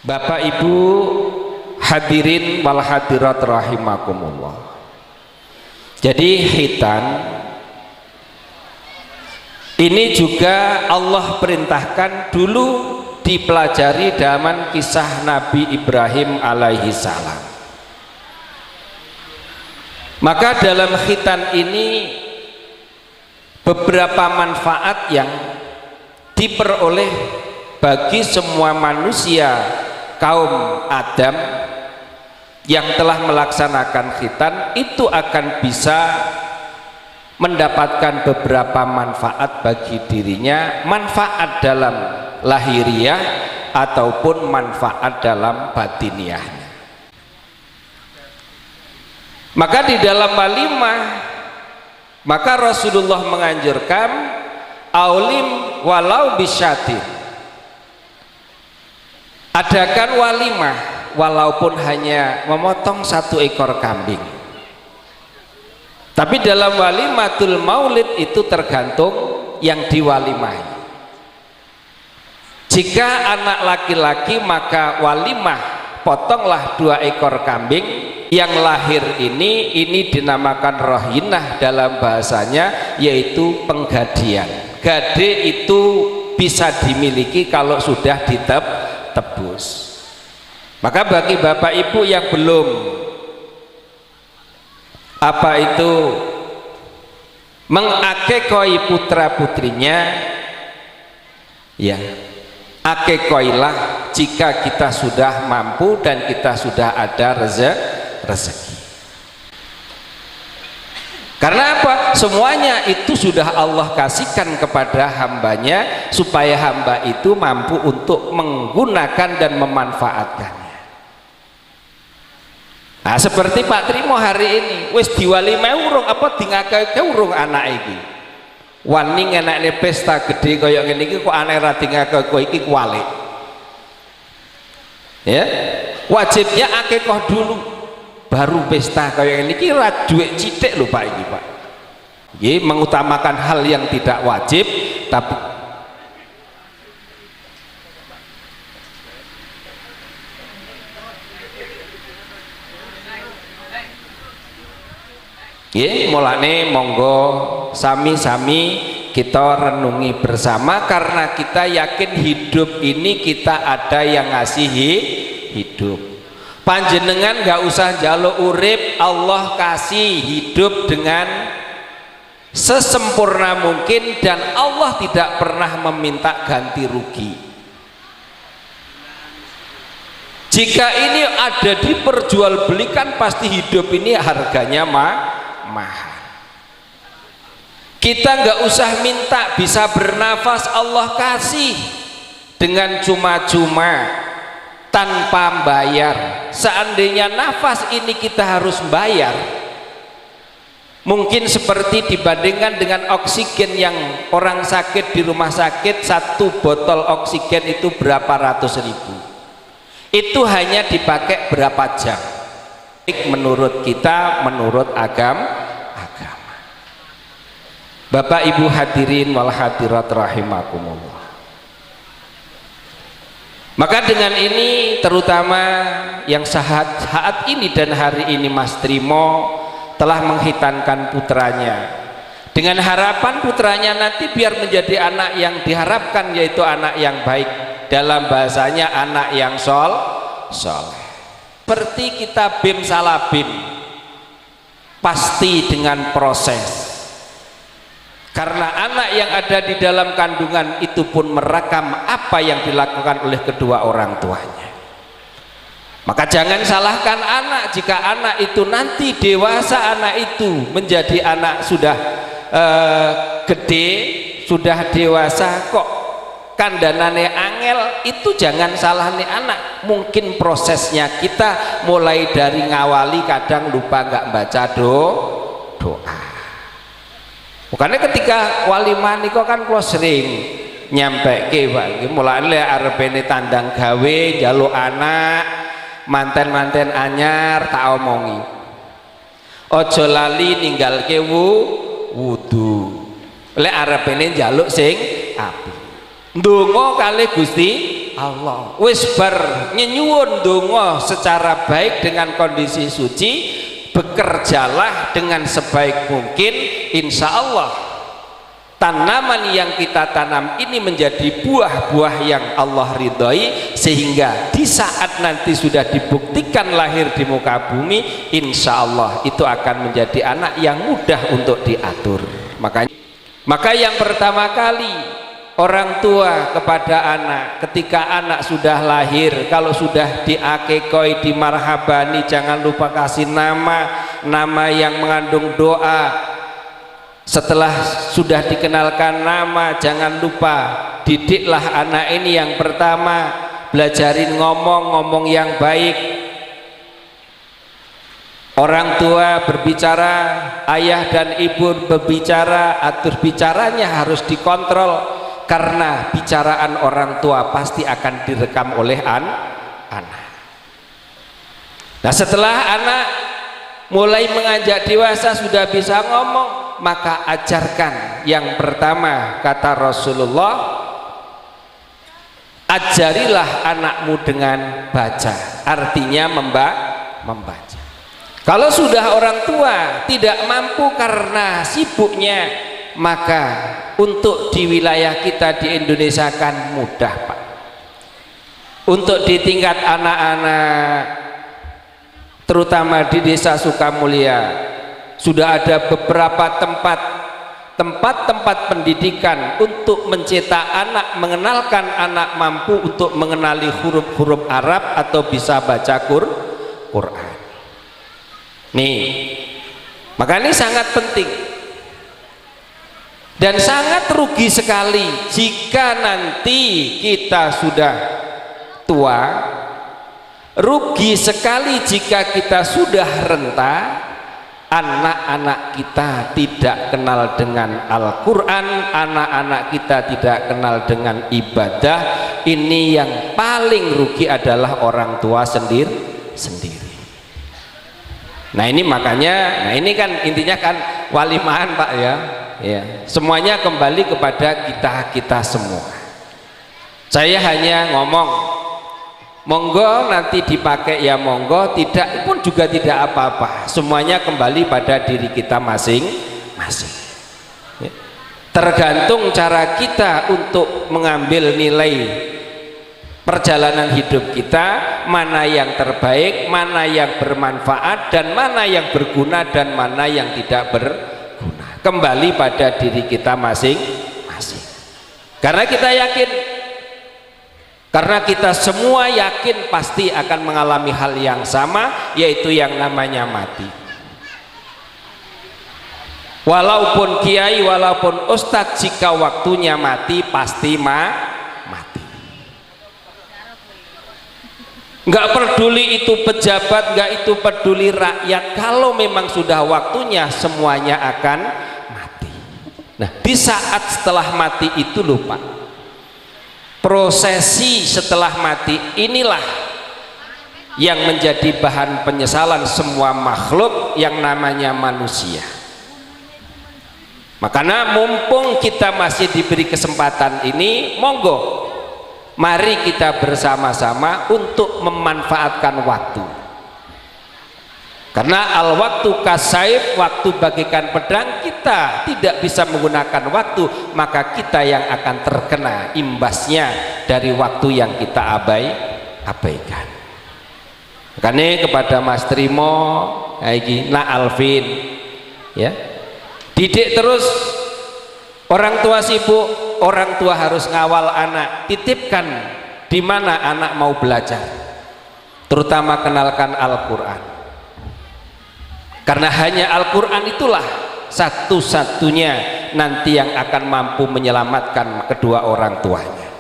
Bapak Ibu hadirin wal hadirat rahimakumullah. Jadi khitan ini juga Allah perintahkan dulu dipelajari dalam kisah Nabi Ibrahim alaihi salam. Maka dalam khitan ini beberapa manfaat yang diperoleh bagi semua manusia kaum Adam yang telah melaksanakan khitan itu akan bisa mendapatkan beberapa manfaat bagi dirinya, manfaat dalam lahiriah ataupun manfaat dalam batiniahnya. Maka di dalam walimah, maka Rasulullah menganjurkan aulim walau bisyatin, adakan walimah walaupun hanya memotong 1 ekor kambing. Tapi dalam walimatul maulid itu tergantung yang diwalimahi. Jika anak laki-laki maka walimah potonglah 2 ekor kambing. Yang lahir ini dinamakan rohinah dalam bahasanya, yaitu penggadian. Gade itu bisa dimiliki kalau sudah ditebus. Maka bagi bapak ibu yang belum mengakekoi putra putrinya, ya akekoilah jika kita sudah mampu dan kita sudah ada rezeki. Karena apa? Semuanya itu sudah Allah kasihkan kepada hambanya supaya hamba itu mampu untuk menggunakan dan memanfaatkannya. Nah, seperti Pak Trimo hari ini wis diwalimah urung apa dingake urung anak iki. Wani ngenekne pesta gede kaya ngene iki kok aneh ra dingake kowe iki kuwalik. Ya, wajibnya akikah dulu baru pesta kaya ngene iki ra dhuwit cithik lho Pak iki, Pak. Nggih, mengutamakan hal yang tidak wajib tapi nggih, mulane monggo sami-sami kita renungi bersama, karena kita yakin hidup ini kita ada yang ngasih hidup. Panjenengan gak usah jaluk urip, Allah kasih hidup dengan sesempurna mungkin dan Allah tidak pernah meminta ganti rugi. Jika ini ada diperjualbelikan pasti hidup ini harganya mahal. Kita nggak usah minta, bisa bernafas Allah kasih dengan cuma-cuma tanpa bayar. Seandainya nafas ini kita harus bayar, mungkin seperti dibandingkan dengan oksigen yang orang sakit di rumah sakit, 1 botol oksigen itu berapa ratus ribu, itu hanya dipakai berapa jam. Menurut kita, menurut agama. Bapak Ibu hadirin wal hadirat rahimakumullah. Maka dengan ini terutama yang saat ini dan hari ini Mas Trimo telah menghitankan putranya dengan harapan putranya nanti biar menjadi anak yang diharapkan, yaitu anak yang baik, dalam bahasanya anak yang soleh. Seperti kita bim salabim, pasti dengan proses. Karena anak yang ada di dalam kandungan itu pun merekam apa yang dilakukan oleh kedua orang tuanya. Maka jangan salahkan anak jika anak itu nanti dewasa, anak itu menjadi anak sudah gede, sudah dewasa kok kandanane angel, itu jangan salah nih anak. Mungkin prosesnya kita mulai dari ngawali kadang lupa nggak baca doa. Bukannya ketika walimah niko kan kula sering nyampeke Pak, mulane arepene tandang gawe njaluk anak, manten-manten anyar tak omongi. Aja lali ninggalke wudu. Lek arepene njaluk sing apik. Ndonga kalih Gusti Allah. Wis bar nyenyuwun donga secara baik dengan kondisi suci, bekerjalah dengan sebaik mungkin, insya Allah tanaman yang kita tanam ini menjadi buah-buah yang Allah ridhoi, sehingga di saat nanti sudah dibuktikan lahir di muka bumi, insya Allah itu akan menjadi anak yang mudah untuk diatur. Maka yang pertama kali orang tua kepada anak ketika anak sudah lahir, kalau sudah diakekoi, dimarhabani, jangan lupa kasih nama yang mengandung doa. Setelah sudah dikenalkan nama, jangan lupa didiklah anak ini yang pertama, belajarin ngomong yang baik. Orang tua berbicara, ayah dan ibu berbicara, atur bicaranya harus dikontrol, karena bicaraan orang tua pasti akan direkam oleh anak. Nah, setelah anak mulai menganjak dewasa, sudah bisa ngomong, maka ajarkan yang pertama, kata Rasulullah, ajarilah anakmu dengan baca, artinya membaca. Kalau sudah orang tua tidak mampu karena sibuknya, maka untuk di wilayah kita di Indonesia kan mudah, Pak. Untuk di tingkat anak-anak, terutama di desa Sukamulya, sudah ada beberapa tempat pendidikan untuk mencetak anak, mengenalkan anak mampu untuk mengenali huruf-huruf Arab atau bisa baca Quran. Nih, maka ini sangat penting dan sangat rugi sekali jika nanti kita sudah tua, rugi sekali jika kita sudah renta, anak-anak kita tidak kenal dengan Al-Quran, anak-anak kita tidak kenal dengan ibadah. Ini yang paling rugi adalah orang tua sendiri. Nah ini makanya, nah ini kan intinya kan walimahan, Pak, ya. Semuanya kembali kepada kita semua. Saya hanya ngomong, monggo nanti dipakai ya monggo, tidak pun juga tidak apa-apa. Semuanya kembali pada diri kita masing-masing. Tergantung cara kita untuk mengambil nilai perjalanan hidup kita, mana yang terbaik, mana yang bermanfaat, dan mana yang berguna, dan mana yang tidak berguna. Kembali pada diri kita masing-masing. Karena kita yakin, karena kita semua yakin pasti akan mengalami hal yang sama, yaitu yang namanya mati. Walaupun kiai, walaupun ustadz, jika waktunya mati pasti mati. Nggak peduli itu pejabat, nggak itu peduli rakyat, kalau memang sudah waktunya semuanya akan mati. Nah, di saat setelah mati itu lupa, prosesi setelah mati inilah yang menjadi bahan penyesalan semua makhluk yang namanya manusia. Makanya mumpung kita masih diberi kesempatan ini, monggo mari kita bersama-sama untuk memanfaatkan waktu. Karena al-waktu kasaib, waktu bagaikan pedang, kita tidak bisa menggunakan waktu, maka kita yang akan terkena imbasnya dari waktu yang kita abaikan. Makanya kepada Mas Trimo, Nak Alvin, ya, didik terus. Orang tua sibuk, orang tua harus ngawal anak, titipkan di mana anak mau belajar, terutama kenalkan Al-Quran, karena hanya Al-Quran itulah satu-satunya nanti yang akan mampu menyelamatkan kedua orang tuanya.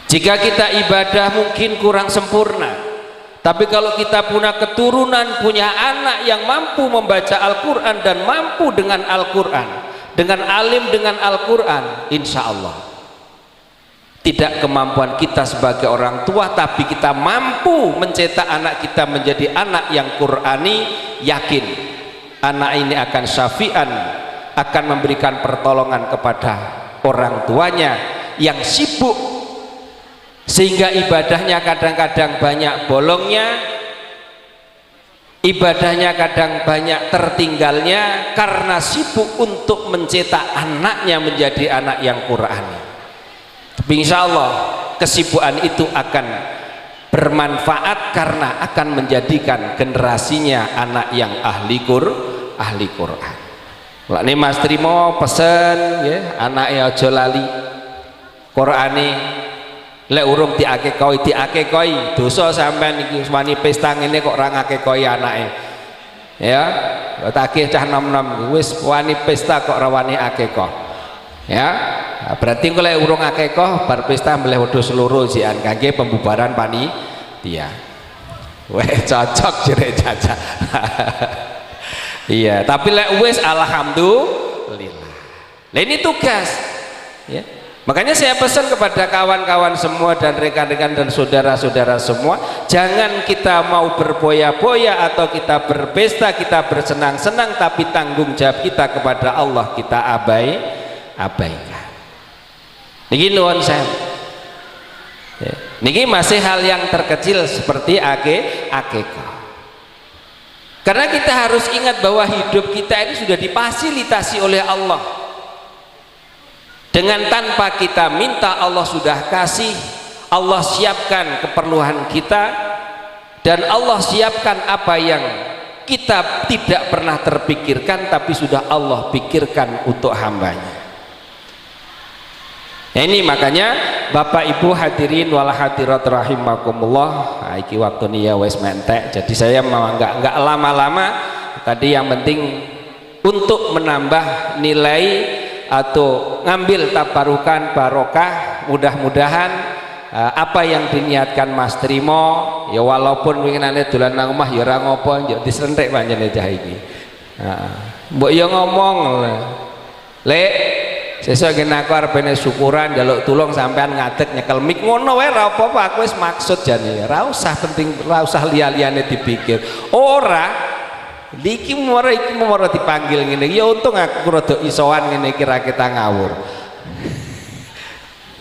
Jika kita ibadah mungkin kurang sempurna, tapi kalau kita punya keturunan, punya anak yang mampu membaca Al-Quran dan mampu dengan Al-Quran, dengan alim dengan Al-Quran, insya Allah tidak kemampuan kita sebagai orang tua, tapi kita mampu mencetak anak kita menjadi anak yang Qurani. Yakin anak ini akan syafi'an, akan memberikan pertolongan kepada orang tuanya yang sibuk sehingga ibadahnya kadang-kadang banyak bolongnya, ibadahnya kadang banyak tertinggalnya karena sibuk untuk mencetak anaknya menjadi anak yang Qur'ani. Tapi insya Allah kesibukan itu akan bermanfaat karena akan menjadikan generasinya anak yang ahli Qur'an. Lah ini Mas Trimo pesen ya, anaknya aja lali Qur'ane, lek urung diakekoi dosa sampean iki wani pesta ngene kok ora ngakekoi anake. Ya, takih cah nom-nom wis wani pesta kok ora wani akekah. Ya, berarti kalau urung akekah bar pesta mleh wedhus loro jian kangge pembubaran panitia. Weh cocok jere Caca. Iya, tapi lek wis alhamdulillah. Lah ini tugas ya. Makanya saya pesan kepada kawan-kawan semua dan rekan-rekan dan saudara-saudara semua, jangan kita mau berboya-boya atau kita berpesta, kita bersenang-senang, tapi tanggung jawab kita kepada Allah kita abaikan. Niki nuwun saya. Ya. Niki masih hal yang terkecil seperti akekah. Karena kita harus ingat bahwa hidup kita ini sudah difasilitasi oleh Allah. Dengan tanpa kita minta Allah sudah kasih, Allah siapkan keperluan kita, dan Allah siapkan apa yang kita tidak pernah terpikirkan tapi sudah Allah pikirkan untuk hambanya. Nah, ini makanya Bapak Ibu hadirin wal hadirat rahimakumullah, iki waktu nih ya wes mentek, jadi saya mau nggak lama-lama tadi, yang penting untuk menambah nilai atau ngambil tabarukan barokah. Mudah-mudahan apa yang diniatkan Mas Trimo ya, walaupun winginane dolan nang omah ya ora ngopo, yo disentek panjenengan cah iki. Mbok yo ngomong lek sesuk gen aku arepene syukuran njaluk tulung sampean ngadeg nyekel mik ngono wae ora apa-apa, aku wis maksud jane ora usah penting, ora usah liya-liyane dipikir. Ora iki moro dipanggil ngene ya, untung aku rada isoan ngene iki ra kita ngawur.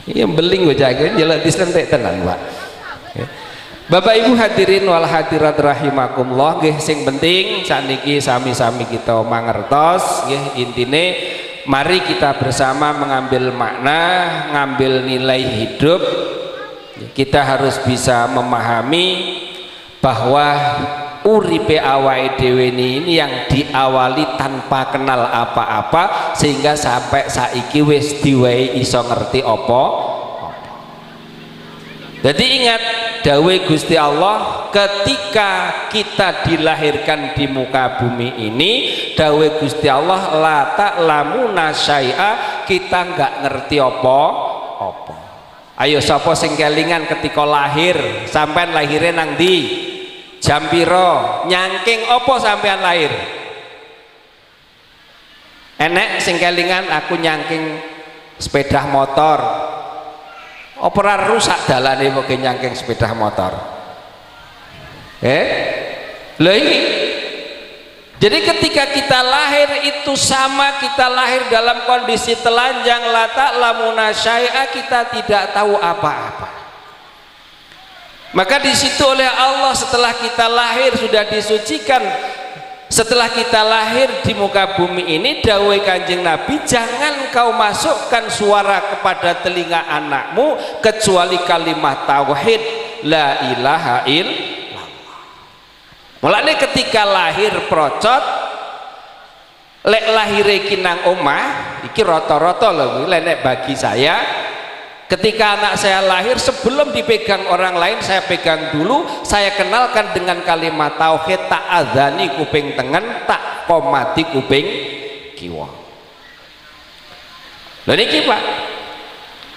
Iya beling gue jaga njaluk disentek tenan, Pak. Bapak Ibu hadirin wal hadirat rahimakumullah, nggih sing penting sakniki sami-sami kita mangertos nggih, intine mari kita bersama mengambil makna, ngambil nilai hidup. Kita harus bisa memahami bahwa uripe awake dhewe ini yang diawali tanpa kenal apa-apa sehingga sampai saiki wis diwehi iso ngerti apa. Jadi ingat dawe Gusti Allah, ketika kita dilahirkan di muka bumi ini, dawe Gusti Allah la ta'lamuna syai'a, kita nggak ngerti apa. Ayo sapa sing kelingan ketika lahir, sampean lahirnya nang ndi? Jam piro? Nyangking opo sampean lahir? Enek sing kelingan aku nyangking sepeda motor. Opera rusak dalane kok nyangking sepeda motor. Lho ini. Jadi ketika kita lahir itu sama, kita lahir dalam kondisi telanjang, la ta'lamuna syai'a, kita tidak tahu apa-apa. Maka di situ oleh Allah setelah kita lahir sudah disucikan. Setelah kita lahir di muka bumi ini, dawuh Kanjeng Nabi, jangan kau masukkan suara kepada telinga anakmu kecuali kalimat tauhid la ilaha illallah. Mulane ketika lahir procot, lek lahire ki nang omah, iki rata-rata lho nek bagi saya. Ketika anak saya lahir, sebelum dipegang orang lain, saya pegang dulu, saya kenalkan dengan kalimat tauhid, tak adzani kuping tengen, tak komati kuping kiwa. Lalu ini Pak,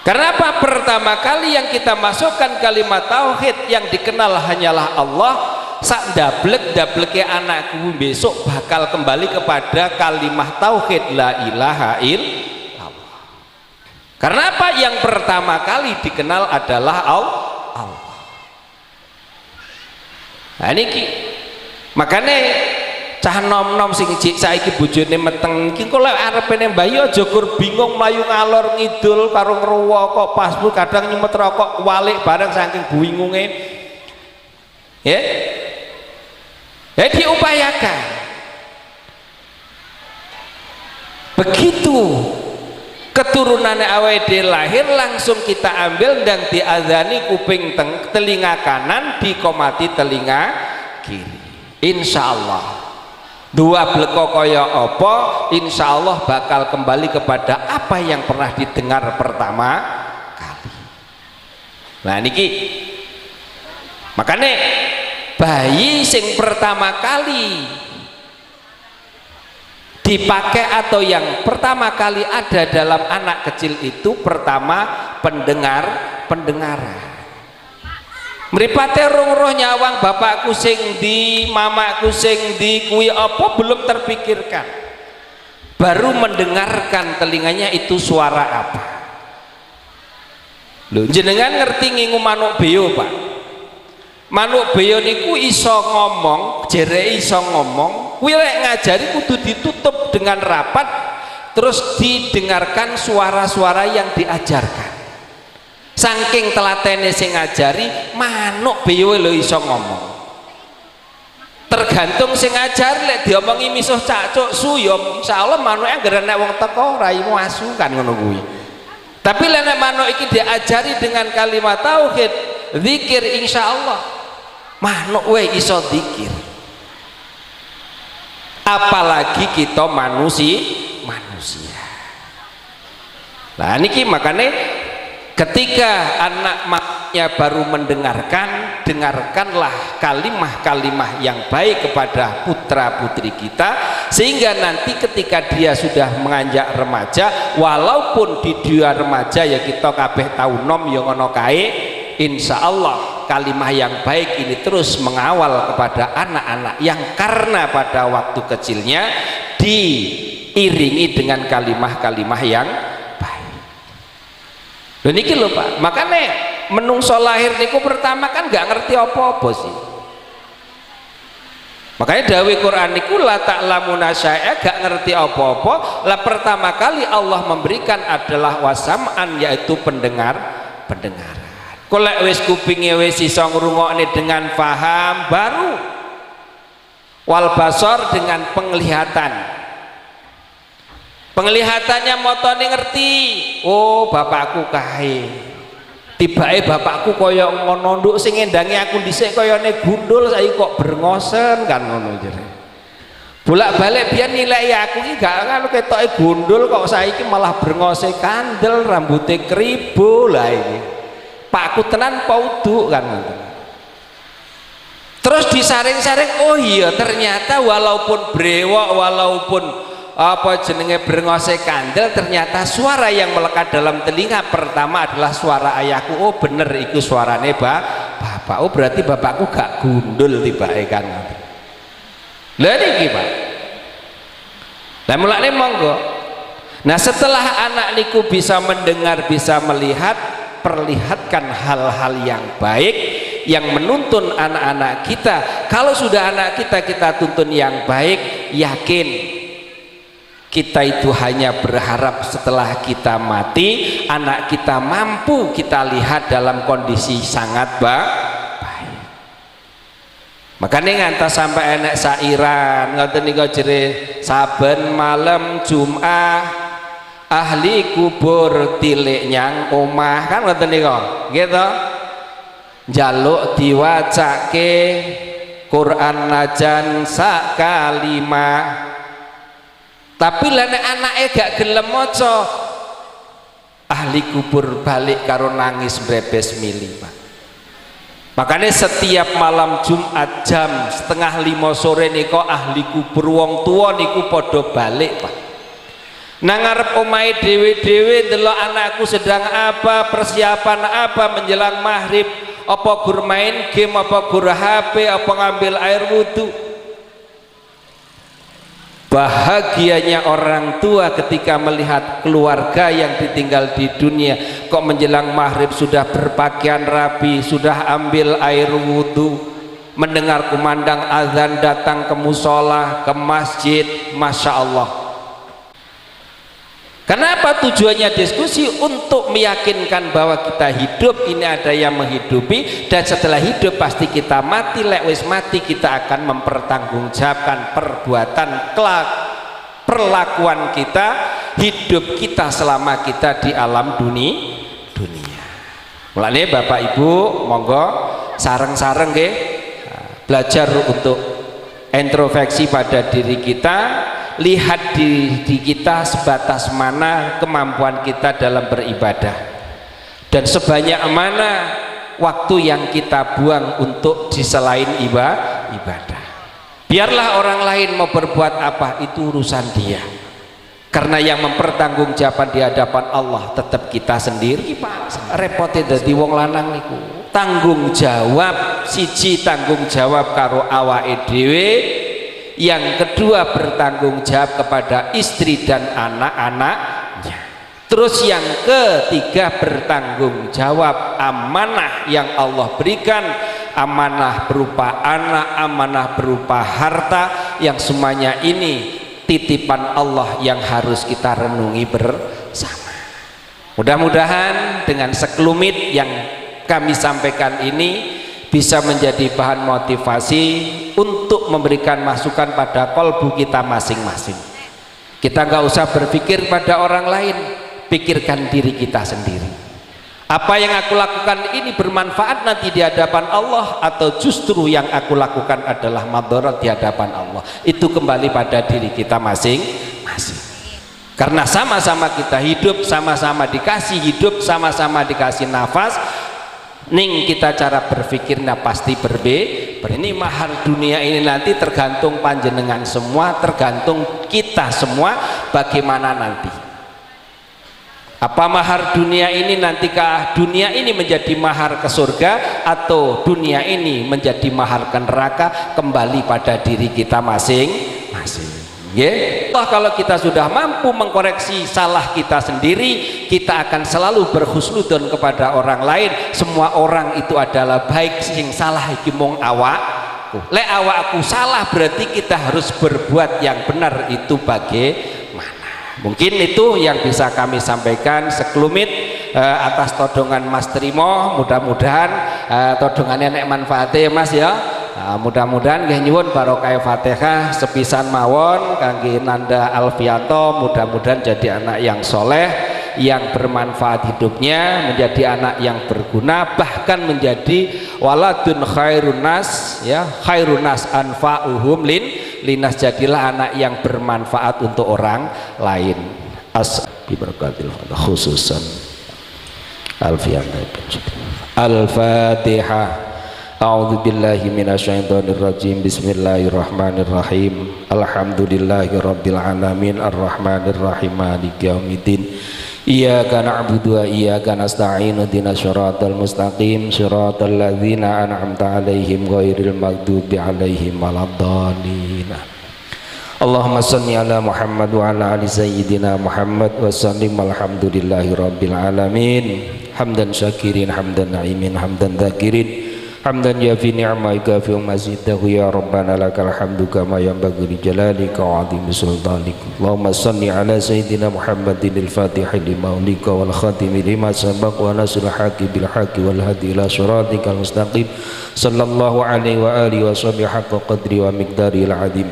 karena apa? Pertama kali yang kita masukkan kalimat tauhid yang dikenal hanyalah Allah, sak dablek-dableke anakku besok bakal kembali kepada kalimat tauhid la ilaha illallah. Karena apa? Yang pertama kali dikenal adalah Allah. Nah ini makanya cah nom-nom sing cik saiki bojone meteng iki kok lek arepene mbah yo aja gur bingung mlayu ngalor ngidul karo ngruwo kok pas kadang nyumet rokok walik bareng saking bingunge ya diupayakan begitu keturunannya awake lahir langsung kita ambil dan diazani kuping telinga kanan dikomati telinga kiri insyaallah dua bleko kaya apa insyaallah bakal kembali kepada apa yang pernah didengar pertama kali. Nah niki makanya bayi sing pertama kali dipakai atau yang pertama kali ada dalam anak kecil itu pertama pendengaran. Mripate roh nyawang bapakku sing di, mamaku sing di, kuwi apa belum terpikirkan. Baru mendengarkan telinganya itu suara apa. Lho jenengan ngerti ngingu manuk beo, Pak? Manuk beo niku iso ngomong, jere iso ngomong, kuwi lek ngajari kudu ditutup dengan rapat terus didengarkan suara-suara yang diajarkan. Saking telatene sing ngajari manuk beo lho iso ngomong. Tergantung sing ngajar lek diomongi misuh cacuk su ya insyaallah manuke anggere nek wong teko raimu asu kan ngono kuwi. Tapi lek nek manuk iki diajari dengan kalimat tauhid, zikir insyaallah manuk we iso zikir. Apalagi kita manusia. Nah niki makane ketika anak maknya baru mendengarkan, dengarkanlah kalimah-kalimah yang baik kepada putra putri kita sehingga nanti ketika dia sudah menganjak remaja walaupun di dia remaja ya kita kabeh tau nom yang ono kae insyaallah kalimah yang baik ini terus mengawal kepada anak-anak yang karena pada waktu kecilnya diiringi dengan kalimah-kalimah yang dan ini lho Pak, makanya menungso lahir niku pertama kan gak ngerti apa-apa sih. Makanya dawuh Quran niku la ta'lamuna syai'a gak ngerti apa-apa. Lah pertama kali Allah memberikan adalah wasam'an yaitu pendengaran. Kolek wis kupinge wis iso ngrungokne dengan paham baru wal basar dengan penglihatan. Penglihatannya motone ngerti, oh bapakku kae. Tibake bapakku kaya ngono nduk sing ngendangi aku dhisik kayane gundul saiki kok brengosen kan ngono jere. Bolak-balik biyen nilai aku iki gak ngono ketoke gundul kok saiki malah brengose kandel, rambute kribo lah iki. Pakku tenan pauduk kan ngono. Terus disaring-saring, oh iya ternyata walaupun brewok walaupun apa jenenge brengose kandel ternyata suara yang melekat dalam telinga pertama adalah suara ayahku. Oh bener itu suarane bapak. Oh berarti bapakku gak gundul tibake kan. Lha niki Pak. Lah mulane monggo. Nah setelah anak niku bisa mendengar bisa melihat, perlihatkan hal-hal yang baik yang menuntun anak-anak kita. Kalau sudah anak kita tuntun yang baik, yakin kita itu hanya berharap setelah kita mati anak kita mampu kita lihat dalam kondisi sangat baik. Makanya ngantos sampai enek sairan ngoten niku jere saben malam Jumat ahli kubur tilik nyang omah kan ngoten niku gitu. Njaluk diwacake Quran najan sak kalimah. Tapi lene anake gak gelem maca ahli kubur balik karo nangis brebes mili Pak. Makanya setiap malam Jumat jam 4:30 sore niku ahli kubur wong tua niku padha balik Pak. Nang ngarep omahe dhewe-dhewe ndelok anakku sedang apa, persiapan apa menjelang maghrib, apa gur main game, apa gur HP, apa ngambil air wudu. Bahagianya orang tua ketika melihat keluarga yang ditinggal di dunia kok menjelang maghrib sudah berpakaian rapi, sudah ambil air wudhu, mendengar kumandang azan datang ke musola, ke masjid, Masya Allah. Kenapa tujuannya diskusi? Untuk meyakinkan bahwa kita hidup ini ada yang menghidupi, dan setelah hidup pasti kita mati. Lek wis mati kita akan mempertanggungjawabkan perbuatan perlakuan kita, hidup kita selama kita di alam dunia. Mulane Bapak Ibu monggo sareng-sareng nggih belajar untuk introspeksi pada diri kita, lihat diri kita sebatas mana kemampuan kita dalam beribadah, dan sebanyak mana waktu yang kita buang untuk di selain ibadah. Biarlah orang lain mau berbuat apa, itu urusan dia, karena yang mempertanggungjawabkan di hadapan Allah tetap kita sendiri. Repotnya dadi wong lanang niku tanggung jawab siji, tanggung jawab karo awake dhewe, yang kedua bertanggung jawab kepada istri dan anak-anaknya, terus yang ketiga bertanggung jawab amanah yang Allah berikan, amanah berupa anak, amanah berupa harta, yang semuanya ini titipan Allah yang harus kita renungi bersama. Mudah-mudahan dengan sekelumit yang kami sampaikan ini bisa menjadi bahan motivasi untuk memberikan masukan pada kolbu kita masing-masing. Kita nggak usah berpikir pada orang lain, pikirkan diri kita sendiri. Apa yang aku lakukan ini bermanfaat nanti di hadapan Allah, atau justru yang aku lakukan adalah madharat di hadapan Allah? Itu kembali pada diri kita masing-masing. Karena sama-sama kita hidup, sama-sama dikasih hidup, sama-sama dikasih nafas, ning kita cara berpikirnya pasti berbeda. Ini mahar dunia ini nanti tergantung panjenengan semua, tergantung kita semua bagaimana nanti. Apa mahar dunia ini, nantikah dunia ini menjadi mahar ke surga, atau dunia ini menjadi mahar ke neraka? Kembali pada diri kita masing-masing. Allah, kalau kita sudah mampu mengkoreksi salah kita sendiri, kita akan selalu berhusnudon kepada orang lain. Semua orang itu adalah baik, sing salah iki mung awakku. Lek awakku salah, berarti kita harus berbuat yang benar. Itu bagaimana? Mungkin itu yang bisa kami sampaikan sekelumit atas todongan Mas Trimo. Mudah-mudahan todongannya nek manfaatnya Mas ya. Mudah-mudahan nggih nyuwun barokah Fatihah sepisan mawon kangge Nanda Alfianto, mudah-mudahan jadi anak yang soleh, yang bermanfaat hidupnya, menjadi anak yang berguna, bahkan menjadi waladun khairun nas, ya, khairun nas anfa'uhum linas, jadilah anak yang bermanfaat untuk orang lain. Biberkatil khususan Alfianto. Al-Fatihah. A'udzu billahi minasyaitonir rajim. Bismillahirrahmanirrahim. Alhamdulillahirabbil alamin arrahmanir rahim maliki yaumiddin. Iyyaka na'budu wa iyyaka nasta'in ihdinas siratal mustaqim siratal ladzina an'amta 'alaihim ghairil maghdubi 'alaihim waladdallin. Allahumma shalli ala Muhammad wa ala ali sayyidina Muhammad wa sallim. Alhamdulillahirabbil alamin. Hamdan syakirin, hamdan na'imin, hamdan dzakirin, hamdan yafi ni'maika fi mazidahu ya rabbana lakal hamdu kama yanbaghi li jalalika wa 'azimi sultanik. Allahumma shalli ala sayyidina Muhammadin al-fatihil lima ulika wal khatimi lima sabaq wa nasil haqi bil haqi wal hadi ila siratikal mustaqim sallallahu alaihi wa alihi wa sahbihi haqqa qadri wa miqdaril azim.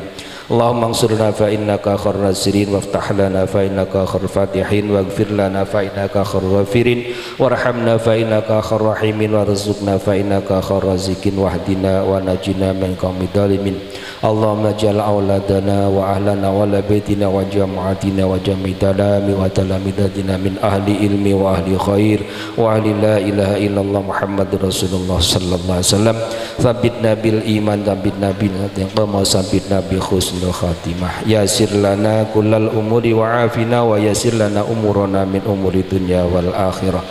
Allahumma ansurna fa innaka khairun nasirin waftah lana fa innaka khairul fatihin waghfir lana fa innaka khairul ghafirin warhamna fa innaka khairur rahimin warzuqna fa innaka khairur raziqin wahdina wa najina min qaumid zalimin. Allahumma ja'al auladana wa ahlana wa la baitina wa jama'atina wa jami'ana wa talamidatina min ahli ilmi wa ahli khair wa ahli la ilaha illallah Muhammadur Rasulullah sallallahu alaihi wasallam. Tsabbitna bil iman, tsabbitna bil iqamah, tsabbitna bi husnul khatimah. Yasir lana kullal umuri wa afina wa yasir lana umurana min umuri dunya wal akhirah.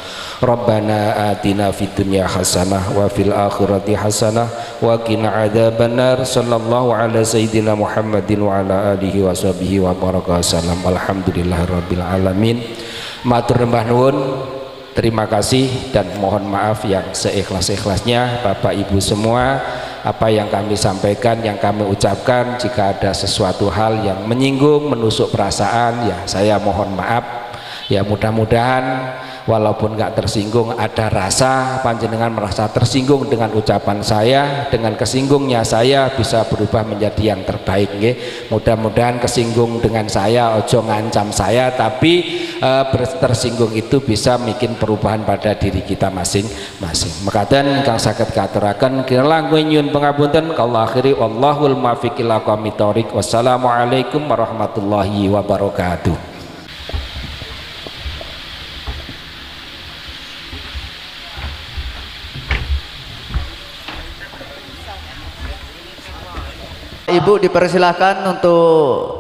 Rabbana atina fid dunya hasanah wa fil akhirati hasanah wa qina adzabannar. Sallallahu ala sayyidina Muhammadin wa ala alihi wa sahbihi wa baraka salam. Alhamdulillahirabbil alamin. Matur nyembah nuwun, terima kasih dan mohon maaf yang seikhlas-ikhlasnya Bapak Ibu semua apa yang kami sampaikan, yang kami ucapkan, jika ada sesuatu hal yang menyinggung, menusuk perasaan, ya saya mohon maaf. Ya mudah-mudahan walaupun nggak tersinggung, ada rasa panjenengan merasa tersinggung dengan ucapan saya, dengan kesinggungnya saya bisa berubah menjadi yang terbaik nggih. Mudah-mudahan kesinggung dengan saya ojo ngancam saya, tapi tersinggung itu bisa bikin perubahan pada diri kita masing-masing. Mekaten ingkang saged katuraken kirang nyuwun pangapunten kula akhiri wallahul muwaffiq ila aqwamit thoriq. Wassalamualaikum warahmatullahi wabarakatuh. Ibu dipersilahkan untuk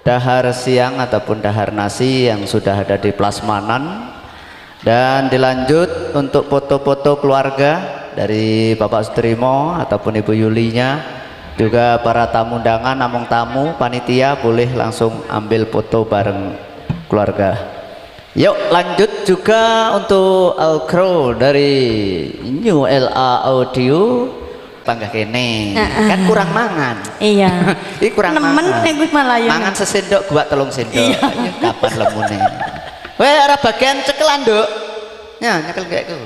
dahar siang ataupun dahar nasi yang sudah ada di plasmanan, dan dilanjut untuk foto-foto keluarga dari Bapak Sutrimo ataupun Ibu Yulinya, juga para tamu undangan, namung tamu panitia boleh langsung ambil foto bareng keluarga. Yuk lanjut juga untuk Alcro dari New LA Audio. Panggah kene kan kurang mangan. Iya. Ini kurang mangan. Nemen malah ya. Mangan sesendok gua telung sendok. Iya. Kapan lemune? Weh ora bagian cekelan, Nduk. Ya, nyekel kayak ku.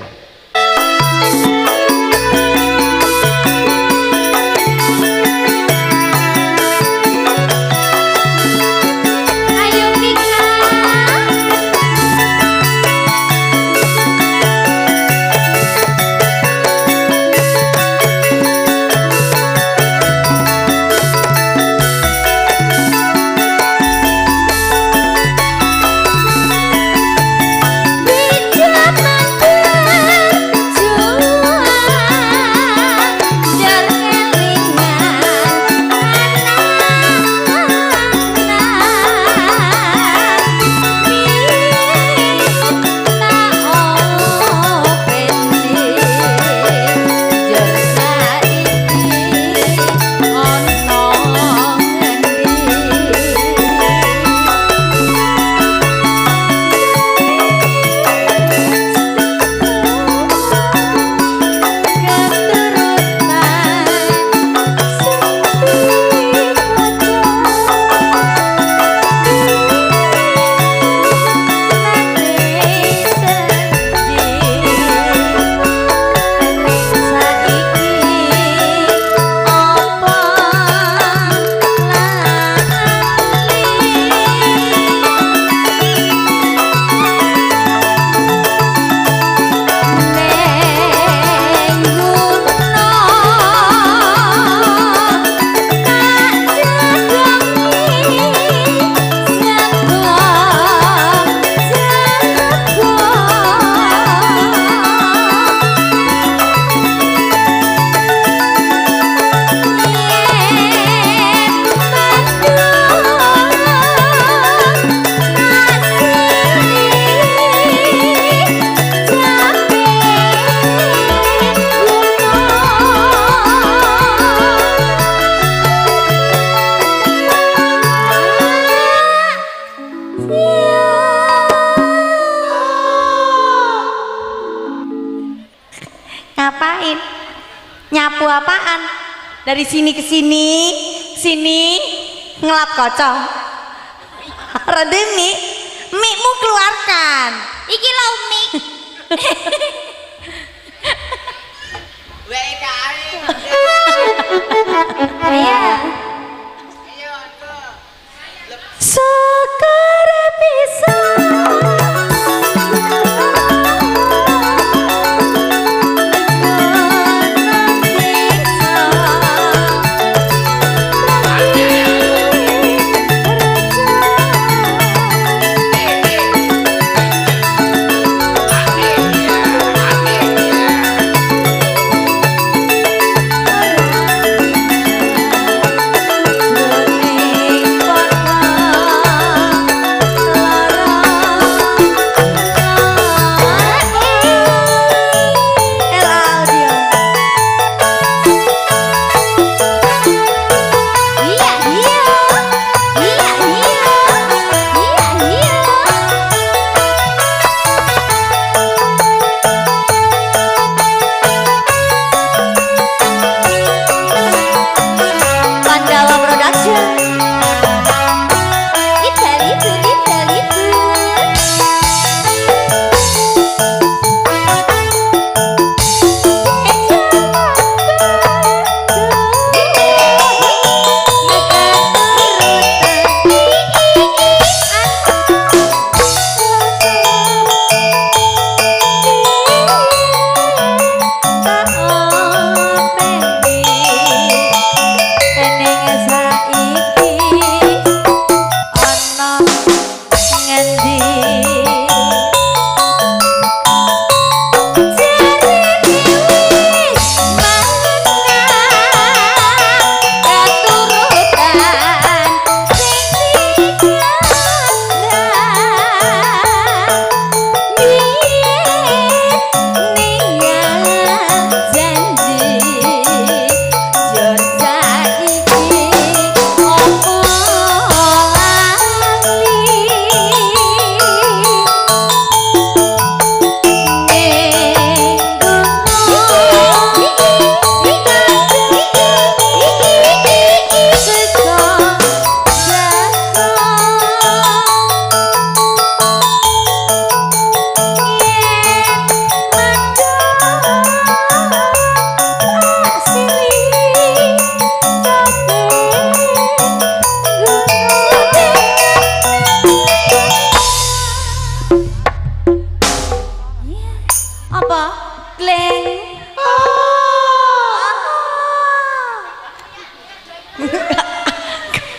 Ngapain? Nyapu apaan? Dari sini ke sini, sini ngelap kocong. Rada mikmu keluarkan. Iki lho mik. Ayo. Sekare pisang.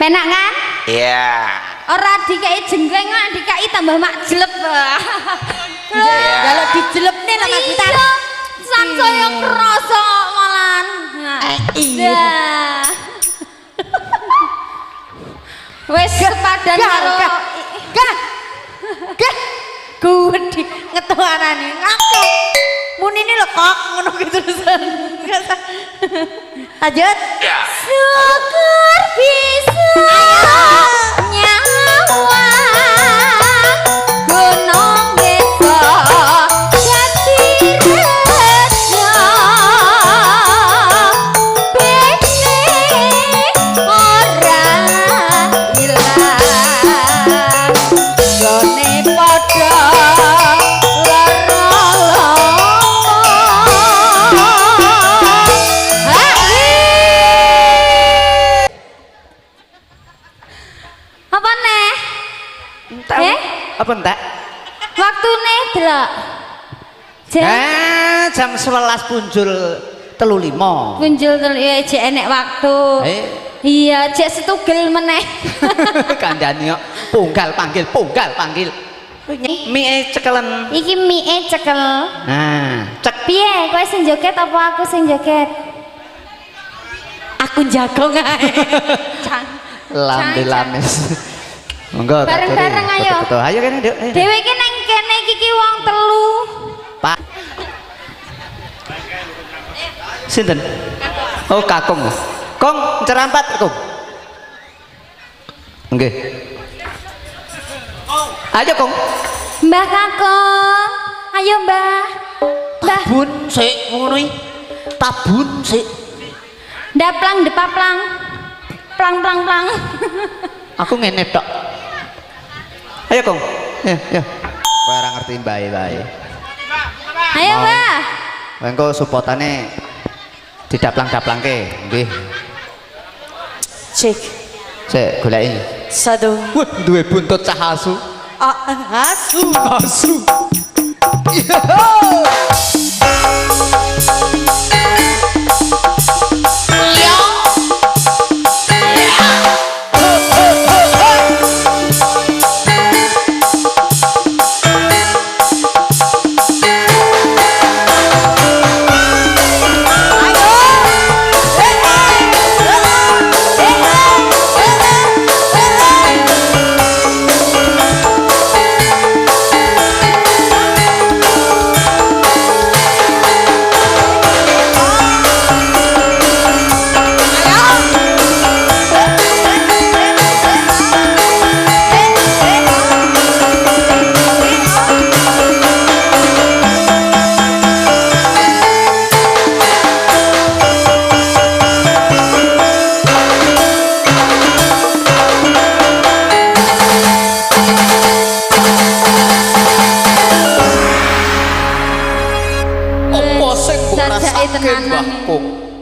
Penak kan? Iya. Ora dikai jenggreng kok dikai tambah mak jelep. Kalau dijelepne nang gitar. Sansaya krasa malan. Iya. Wes sepadan karo Gah. Gue di ngetuarane ngaku. Munine lho kok ngono gitu terusan. Lanjut. syukur bisa nyawa gunung desa jati reja bene ora ilang gone padha apa neh? Apa entek? Waktune delok. Jam 11 punjul 35. Punjul ya jek enek waktu. Iya, jek setugel meneh. Kandhane kok punggal panggil. Mie cekelen. Iki mie cekel. Nah, cek Piye, kowe sing joget apa aku sing joget? Aku jagong ae. lambe lames. Monggo tak Bareng-bareng turi. ayo. Betul. Ayo kene, Duk. Dhewe iki nang kene iki wong telu. Pak. Sinten? Oh, Kakung. Kong, cerampat, Kong. Nggih. Ayo, Kong. Mbah Kakung. Ayo, Mbah. Mbah, Bun sik ngono iki. Tabun sik. ndaplang depaplang. Plang. Aku ngene tok. Ayo, Kong. Ya. Kowe ora ngerti bae. Ayo, Mbah. Engko supotane didaplang-daplangke, nggih. Cek. Sik goleki. Satu. Wah, duwe buntut cah asu. Asu.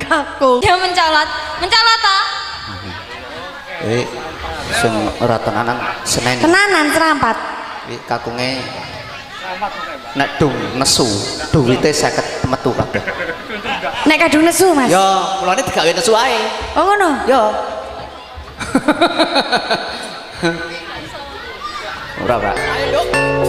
Kakung. Dia mencolot toh? Sing ora tenanan Senen. Tenanan cerampat. Iki kakunge nek dung nesu, duwite 50 metu kabeh. Nek kadung nesu, Mas. Ya, mulane digawe nesu ae. Oh ngono. Ya. Ora. Ayo, Mbah.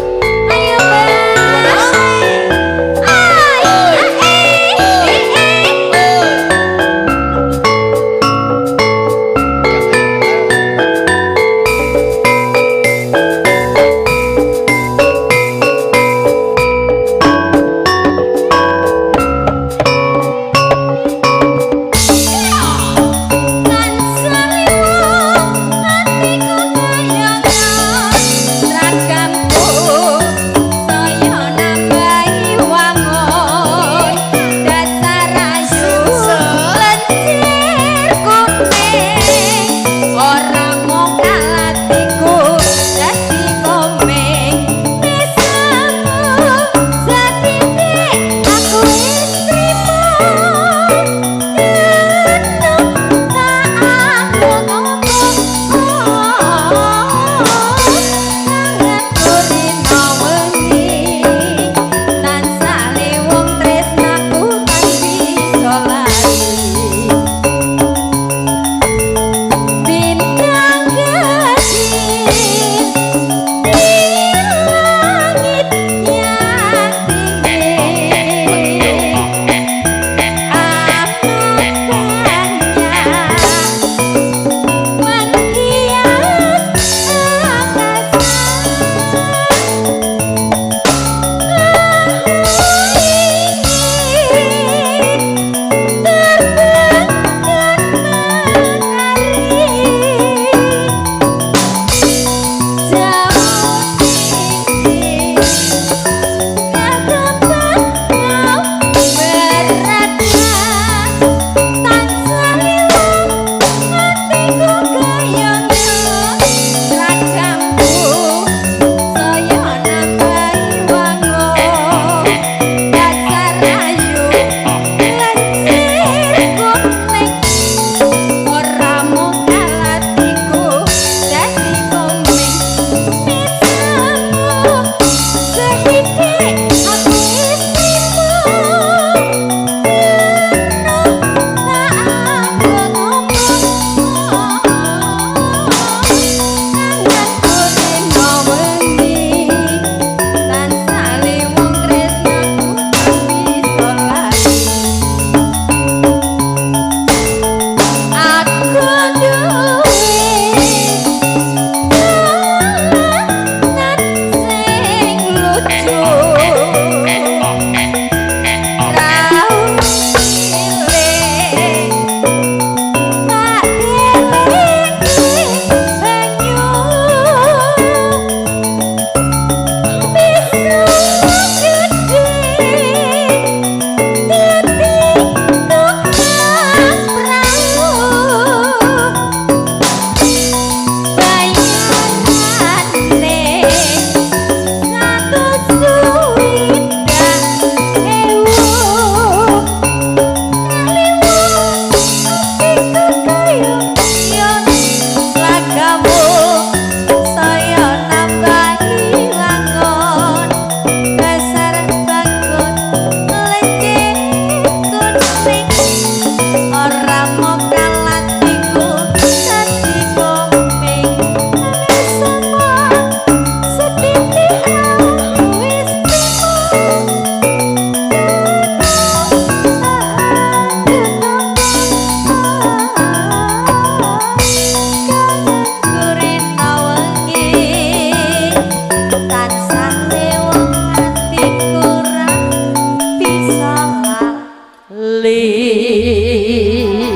Ning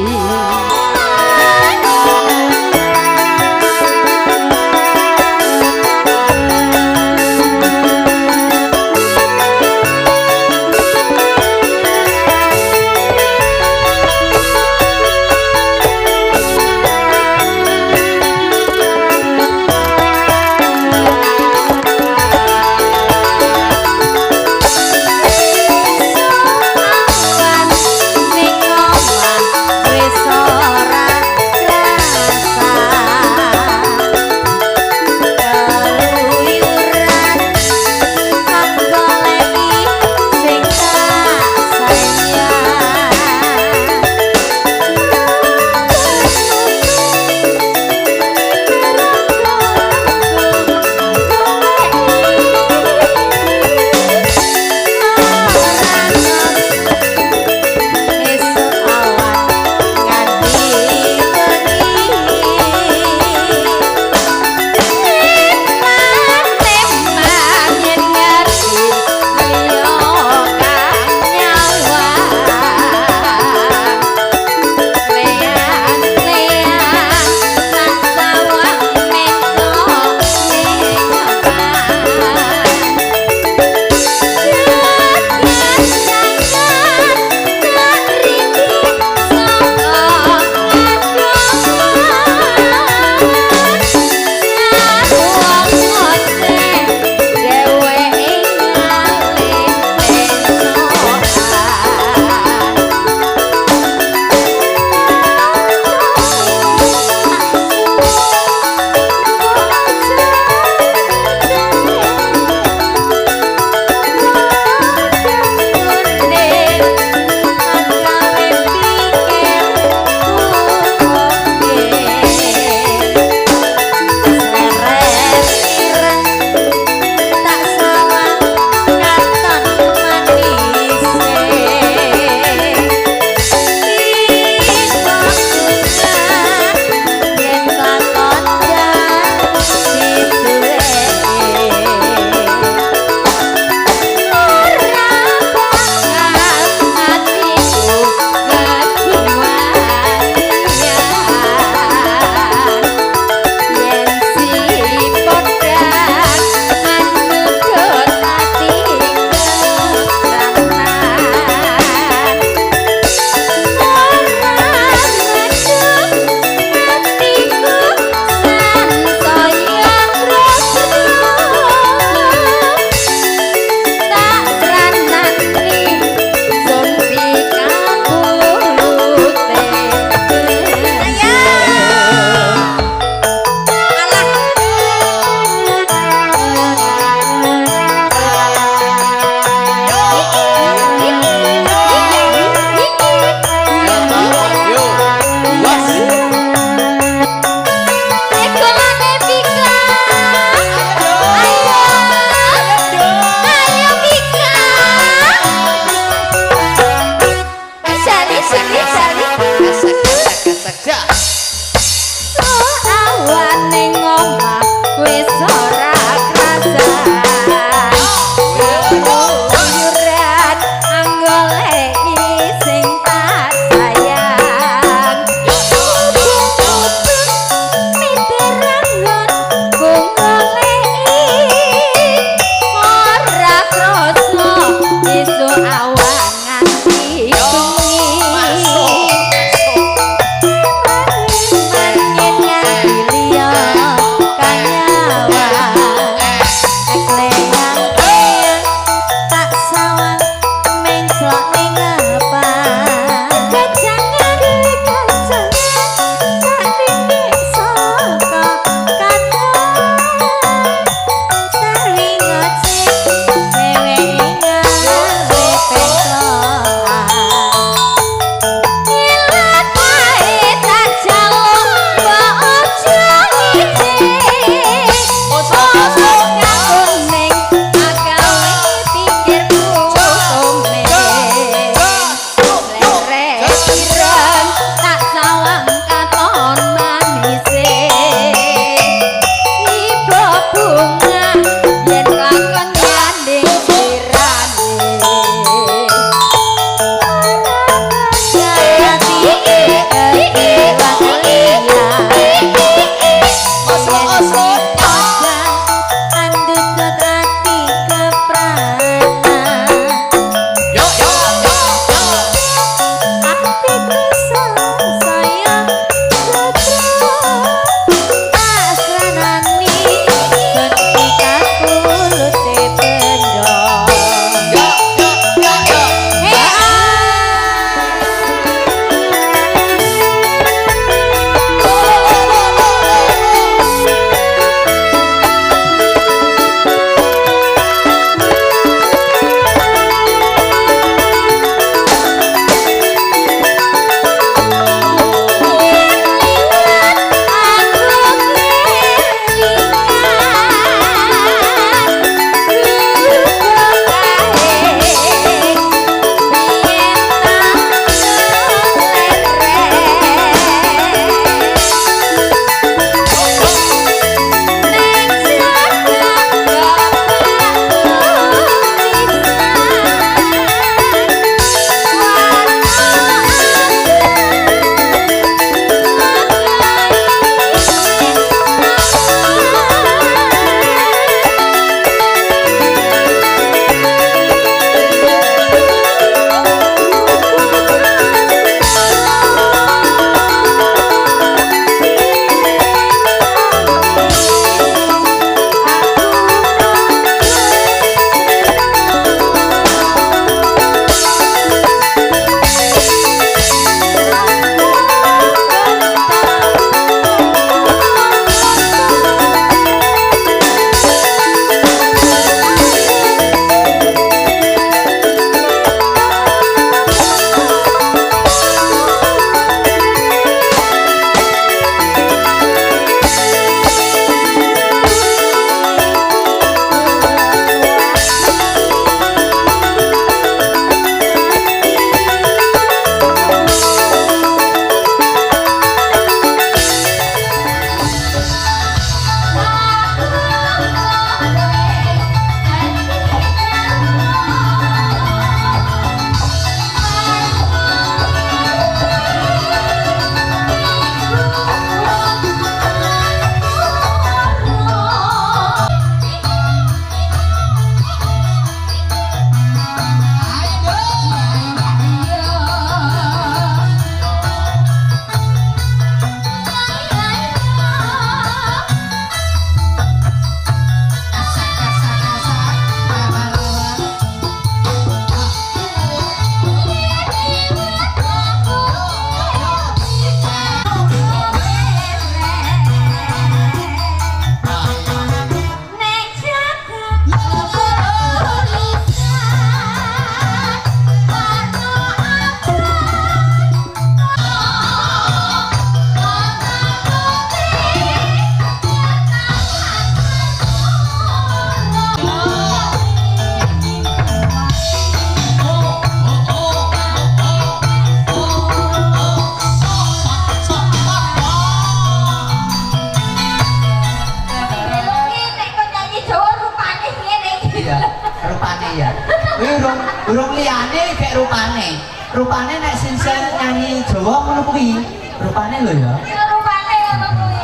rupane nek Sincere nyanyi Jawa ngono kuwi. Rupane lho ya. Rupane ngono kuwi.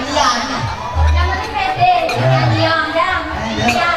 Iya. Yang penting pede. Nyanyi ondang. Iya.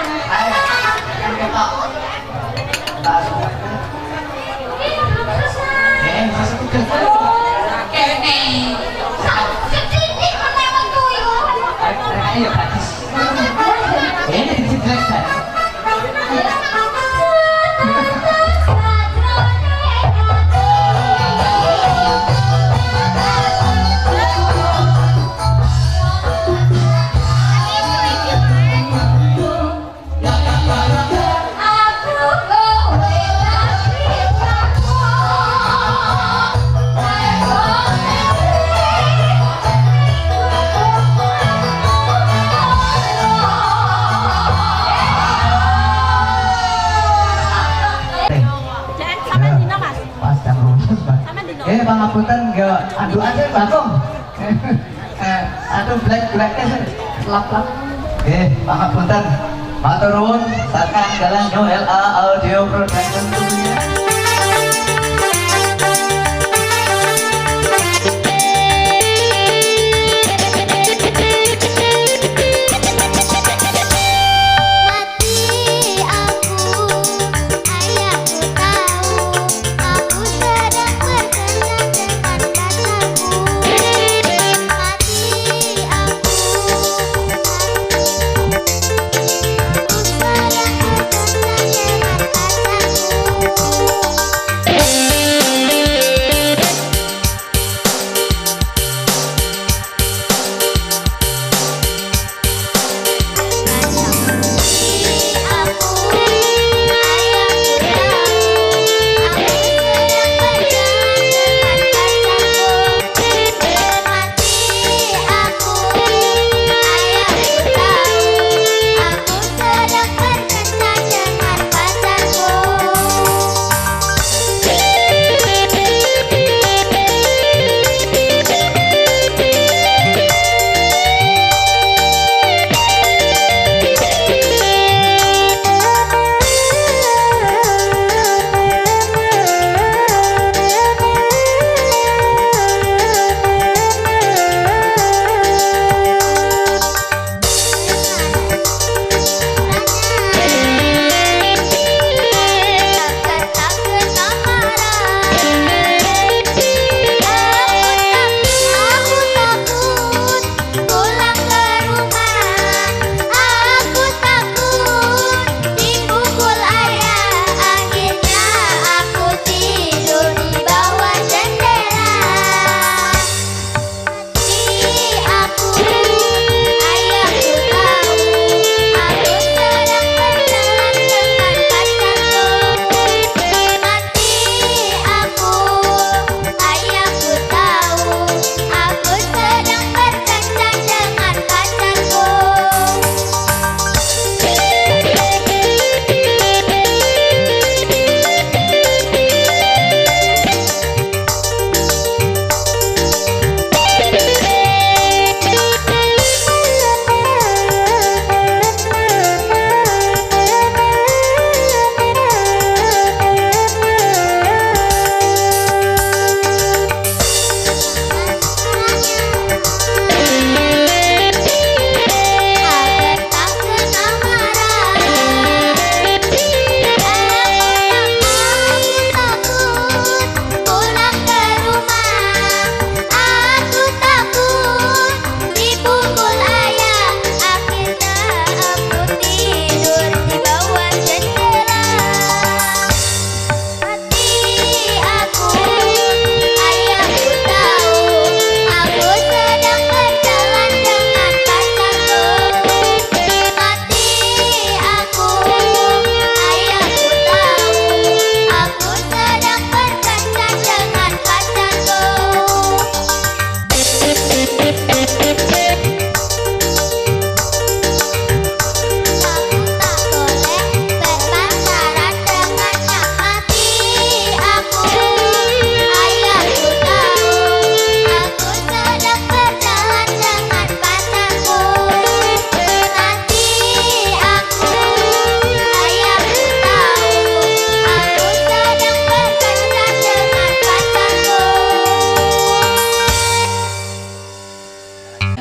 Pangapunten enggak aduh aja Bagong. Aduh black-blacknya lap-lap. Pangapunten. Matur nuwun saking dalan New LA Audio Production tentunya. Aku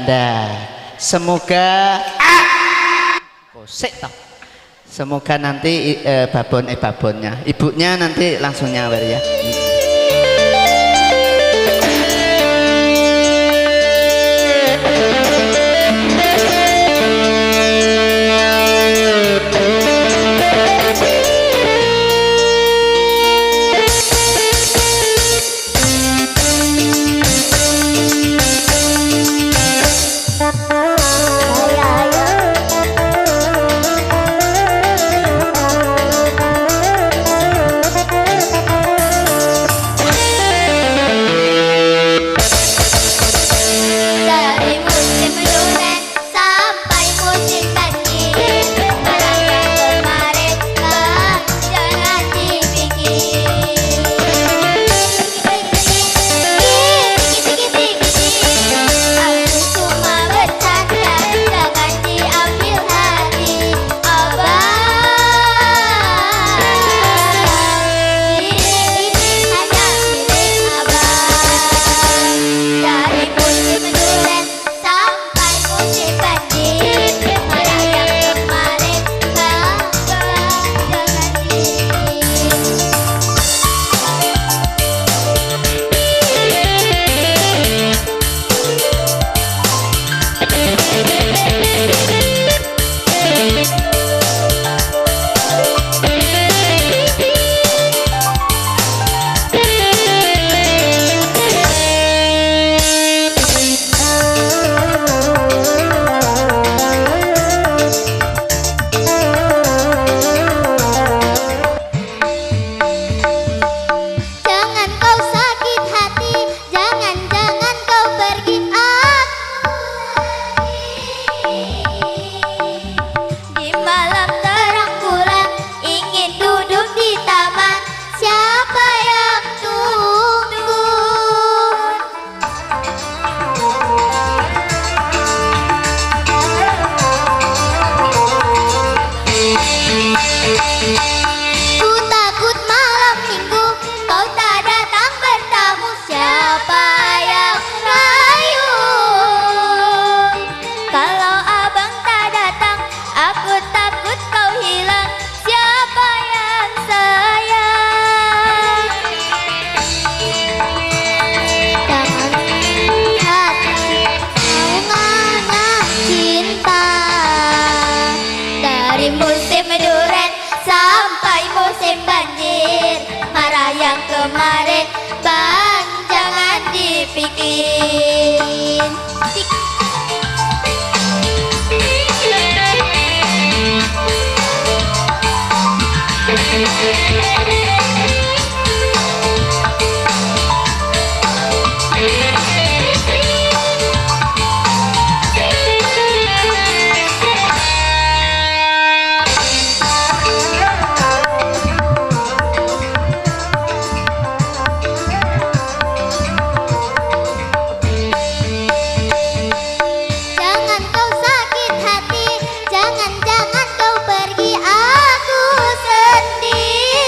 Anda. Semoga kosek toh. Semoga nanti babonnya ibunya nanti langsung nyawer ya. kemarin bang jangan dipikirin. Jangan kau sakit hati, jangan kau pergi, aku sendiri.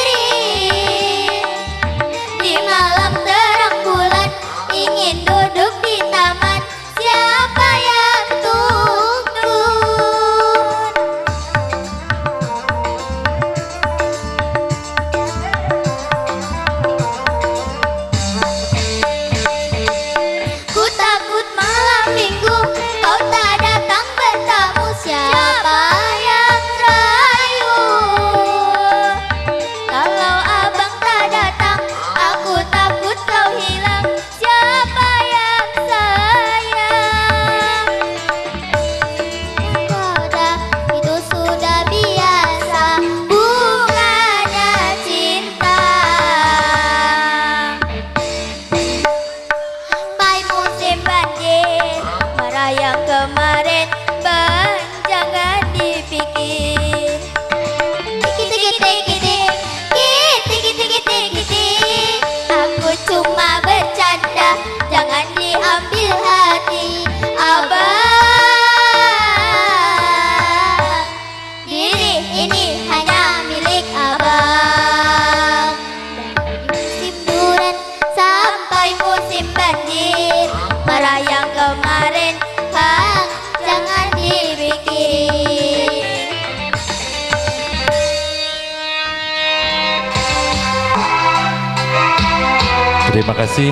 Terima kasih.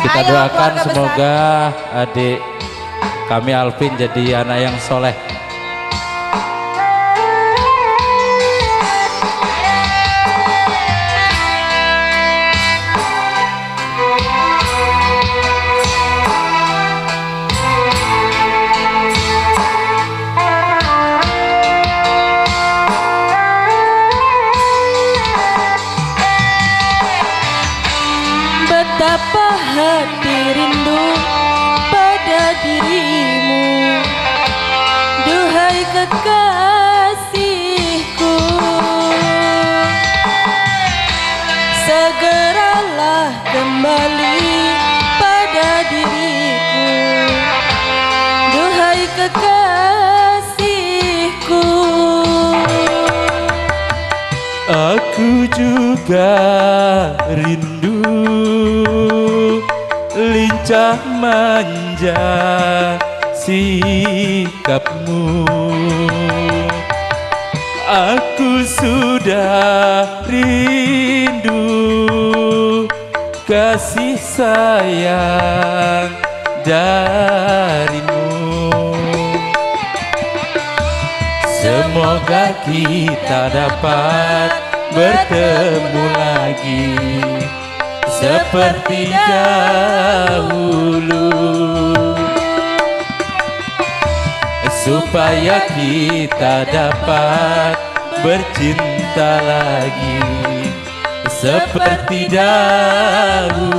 Kita Ayo, doakan keluarga semoga adik kami Alvin jadi anak yang soleh. Betapa hati rindu pada dirimu, duhai kekasihku. Segeralah kembali pada diriku, duhai kekasihku. Aku juga rindu lincah manja sikapmu. Aku sudah rindu kasih sayang darimu. Semoga kita dapat bertemu lagi seperti dahulu, supaya kita dapat bercinta lagi seperti dahulu.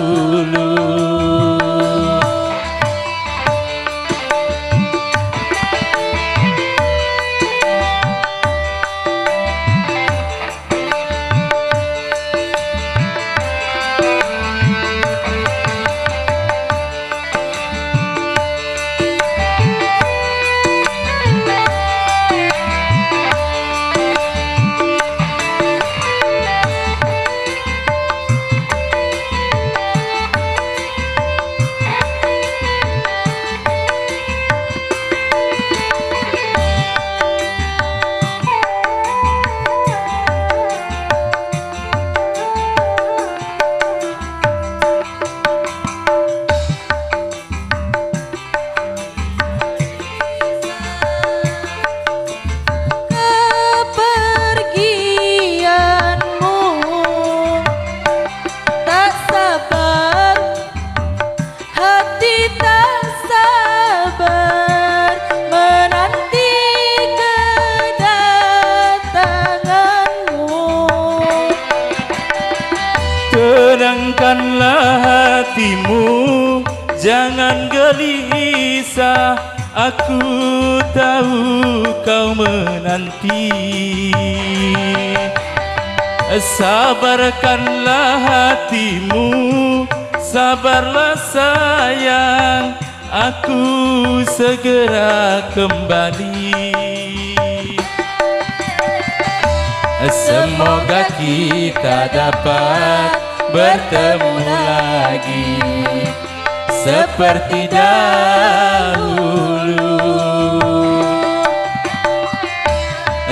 Tenangkanlah hatimu, jangan gelisah. Aku tahu kau menanti. Sabarkanlah hatimu, sabarlah sayang. Aku segera kembali. Semoga kita dapat bertemu lagi seperti dahulu,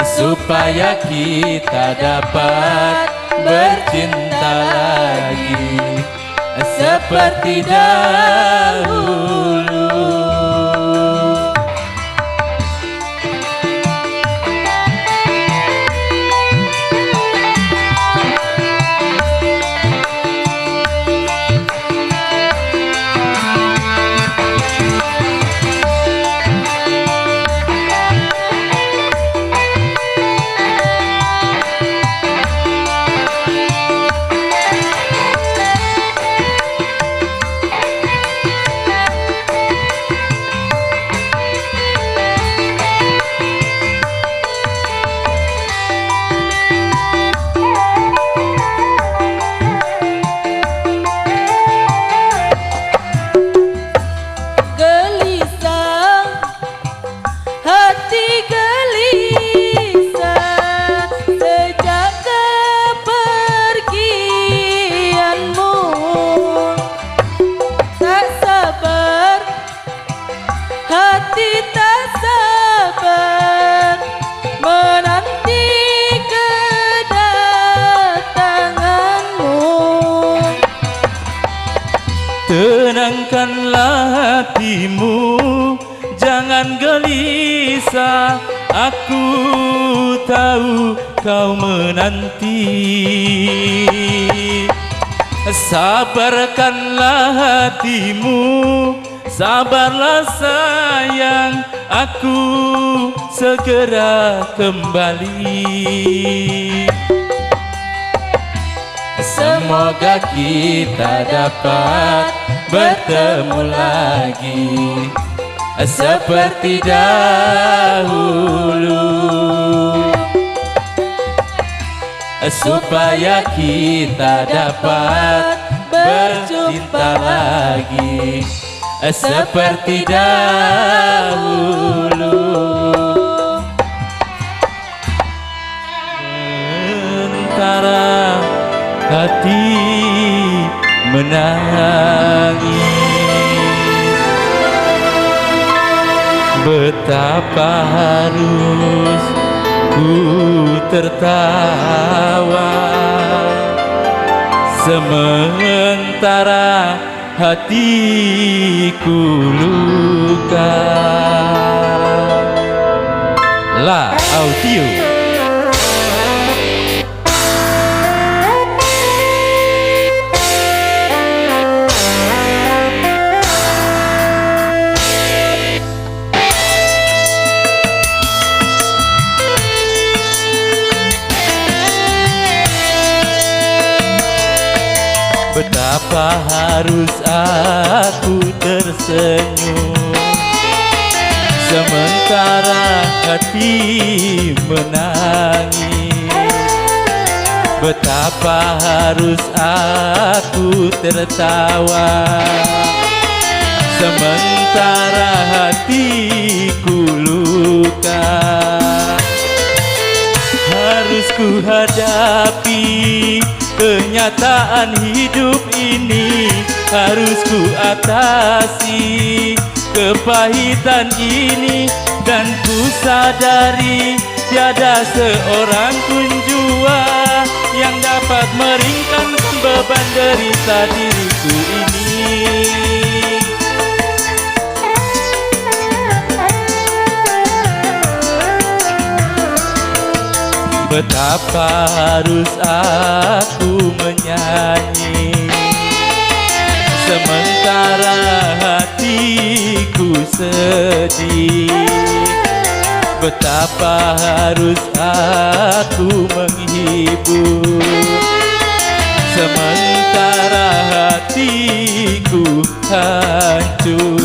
supaya kita dapat bercinta lagi seperti dahulu. Tenangkanlah hatimu, jangan gelisah. Aku tahu kau menanti. Sabarkanlah hatimu, sabarlah sayang. Aku segera kembali. Semoga kita dapat bertemu lagi seperti dahulu, supaya kita dapat bercinta lagi seperti dahulu. Sementara hati menangis, betapa harus ku tertawa sementara hatiku luka. La Audio. Betapa harus aku tersenyum sementara hati menangis. Betapa harus aku tertawa sementara hatiku luka. Harus ku hadapi kenyataan hidup ini, harus ku atasi kepahitan ini, dan ku sadari tiada seorang pun jua yang dapat meringankan beban derita diriku ini. Betapa harus aku menyanyi sementara hatiku sedih. Betapa harus aku menghibur sementara hatiku hancur.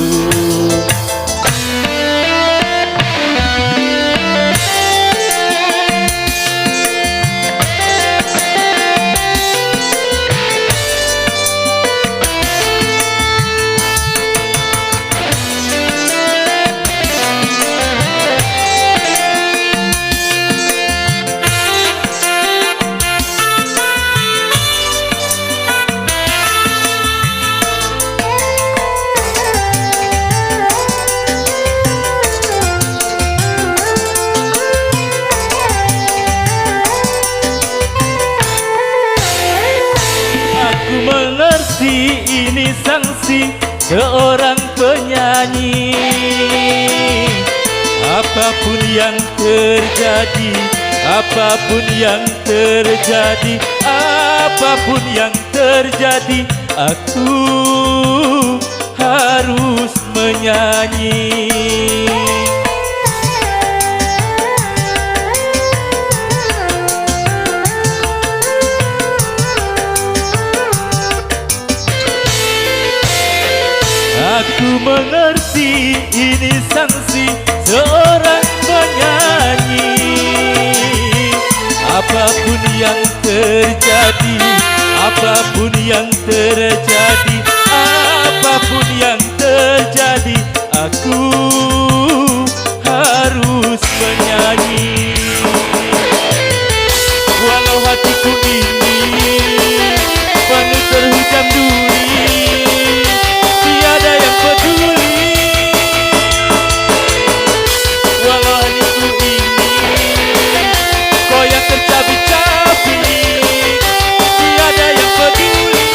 Ini sanksi seorang penyanyi. Apapun yang terjadi, apapun yang terjadi, apapun yang terjadi, aku harus menyanyi. Aku mengerti ini sanksi seorang penyanyi. Apapun yang terjadi, apapun yang terjadi, apapun yang terjadi, aku harus menyanyi. Walau hatiku ini penuh terhujam duri, tiada yang peduli. Walau hatiku ini koyak tercabik-cabik, tiada yang peduli.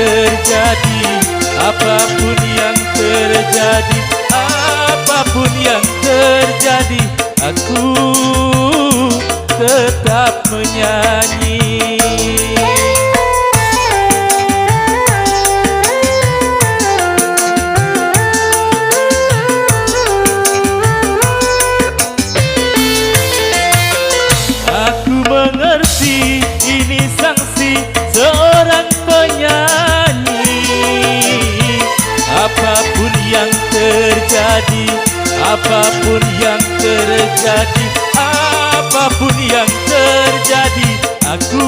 terjadi, apapun yang terjadi, apapun yang terjadi, aku tetap menyanyi. Aku mengerti ini sanksi seorang penyanyi. Apapun yang terjadi, apapun yang terjadi, apapun yang terjadi, aku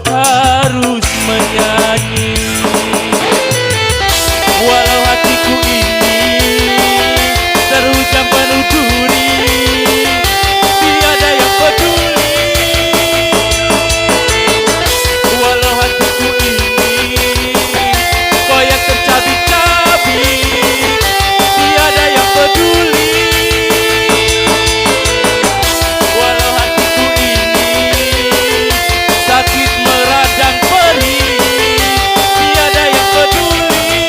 harus menyanyi. Walau hatiku ini terhujam penuh duri, tiada yang peduli. Walau hatiku ini koyak tercabik-cabik, tiada yang peduli. Walau hatiku ini sakit meradang perih, tiada yang peduli.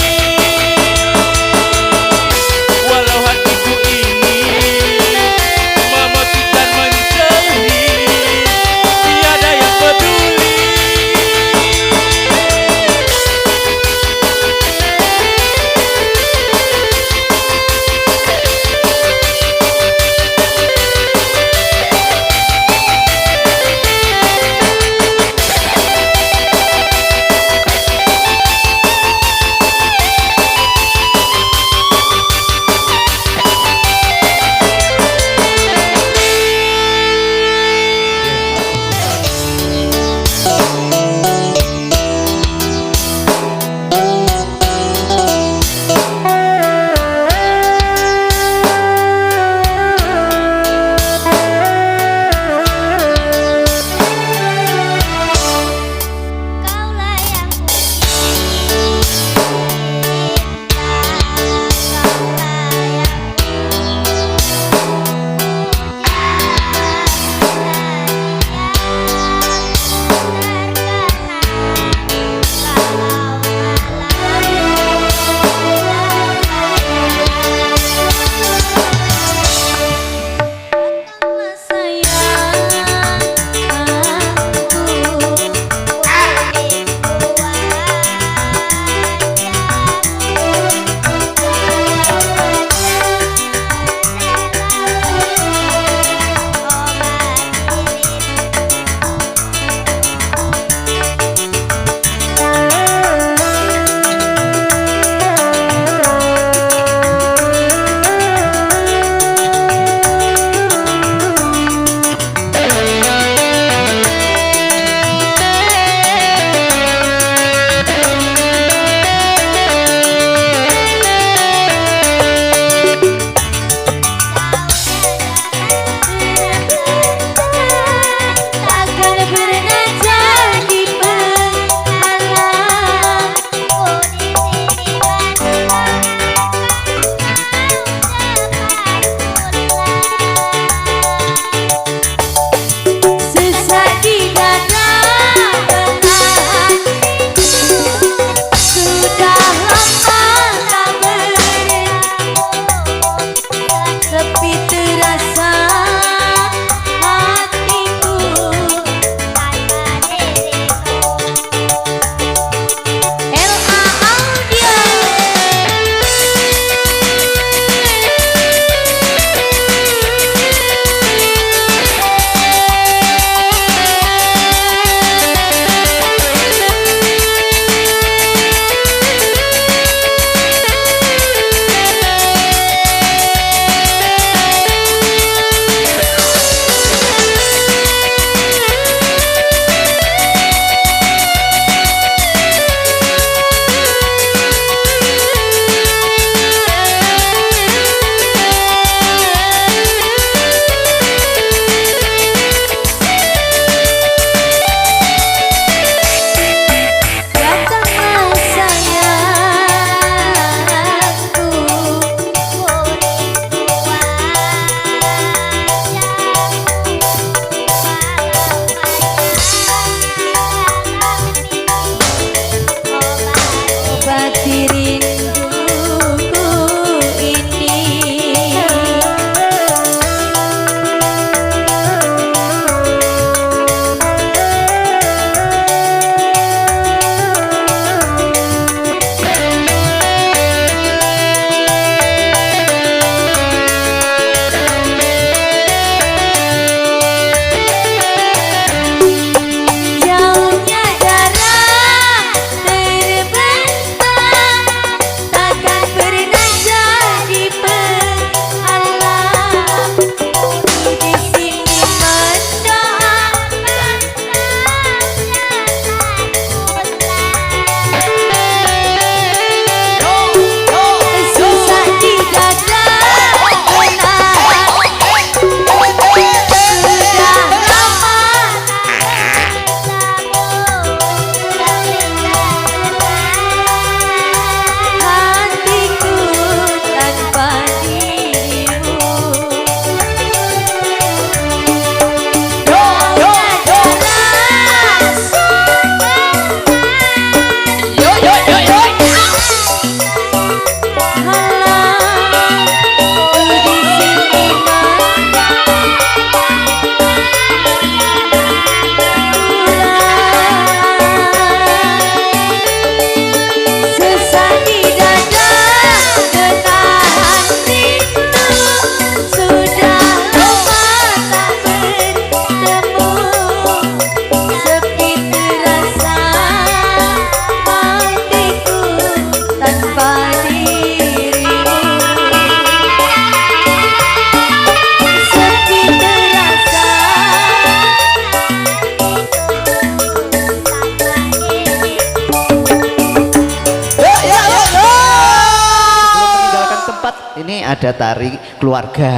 ini ada tari keluarga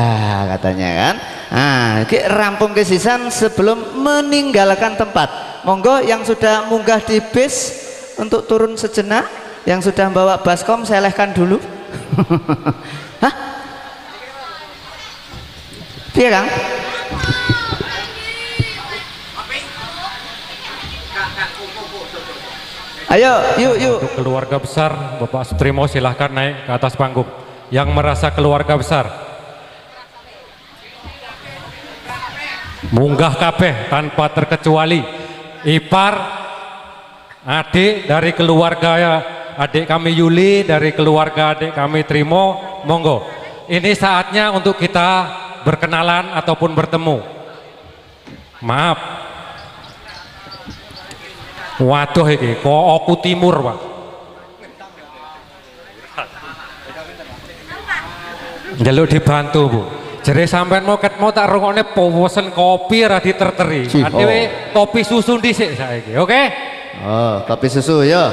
katanya kan. Nah, rampung ke sisan sebelum meninggalkan tempat. Monggo yang sudah munggah di bis untuk turun sejenak, yang sudah bawa baskom saya lehkan dulu. Hah? Iya Kang? Ayo, yuk. Untuk keluarga besar, Bapak Sutrimo silahkan naik ke atas panggung. Yang merasa keluarga besar, munggah kabeh tanpa terkecuali. Ipar, adik dari keluarga adik kami Yuli, dari keluarga adik kami Trimo, monggo. Ini saatnya untuk kita berkenalan ataupun bertemu. Maaf. Waduh iki kok aku timur, Pak. Njaluk dibantu, Bu. Jere sampean mau tak rungokne powosen kopi ra diterteri. Adewe kopi susu dhisik saiki, oke? Oh, kopi susu ya.